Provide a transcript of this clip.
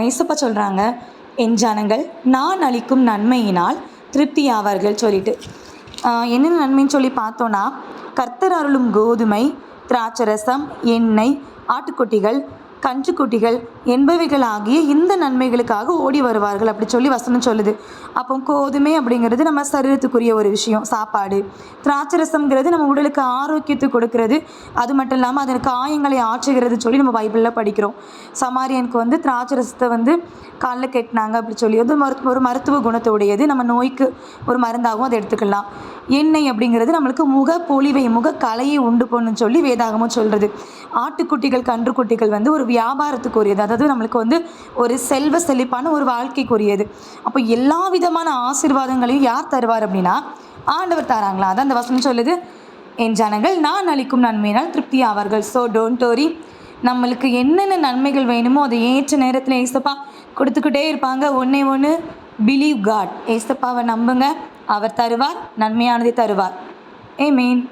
ஏசப்பா சொல்கிறாங்க, என் ஜனங்கள் நான் அளிக்கும் நன்மையினால் திருப்தி ஆவார்கள் சொல்லிட்டு. என்னென்ன நன்மைன்னு சொல்லி பார்த்தோன்னா, கர்த்தர் அருளும் கோதுமை, திராட்சரசம், எண்ணெய், ஆட்டுக்குட்டிகள், கன்றுக்குட்டிகள் என்பவைகள் ஆகிய இந்த நன்மைகளுக்காக ஓடி வருவார்கள் அப்படி சொல்லி வசனம் சொல்லுது. அப்போ கோதுமை அப்படிங்கிறது நம்ம சரீரத்துக்குரிய ஒரு விஷயம், சாப்பாடு. திராட்சரசம்ங்கிறது நம்ம உடலுக்கு ஆரோக்கியத்தை கொடுக்கறது. அது மட்டும் இல்லாமல் அதன் காயங்களை ஆற்றுகிறது சொல்லி நம்ம பைபிளில் படிக்கிறோம். சமாரியனுக்கு வந்து திராட்சரசத்தை வந்து காலில் கெட்டினாங்க அப்படி சொல்லி அது ஒரு மருத்துவ குணத்தோடையது. நம்ம நோய்க்கு ஒரு மருந்தாகவும் அதை எடுத்துக்கலாம். எண்ணெய் அப்படிங்கிறது நம்மளுக்கு முகப்பொலிவை முகக்கலையை உண்டு பண்ணுன்னு சொல்லி வேதாகமும் சொல்கிறது. ஆட்டுக்குட்டிகள் கன்றுக்குட்டிகள் வந்து ஒரு வியாபாரத்துக்குரியது, அதாவது நம்மளுக்கு வந்து ஒரு செல்வ செழிப்பான ஒரு வாழ்க்கைக்குரியது. அப்போ எல்லா விதமான ஆசீர்வாதங்களையும் யார் தருவார் அப்படின்னா ஆண்டவர் தராங்களா. அதான் அந்த வசனம் சொல்லுது, என் ஜனங்கள் நான் அளிக்கும் நன்மையினால் திருப்தி ஆவார்கள். ஸோ டோன்ட் வரி, நம்மளுக்கு என்னென்ன நன்மைகள் வேணுமோ அதை ஏற்ற நேரத்தில் ஏசப்பா கொடுத்துக்கிட்டே இருப்பாங்க. ஒன்றே ஒன்று, பிலீவ் காட். ஏசப்பாவை நம்புங்க, அவர் தருவார், நன்மையானதை தருவார். ஆமென்.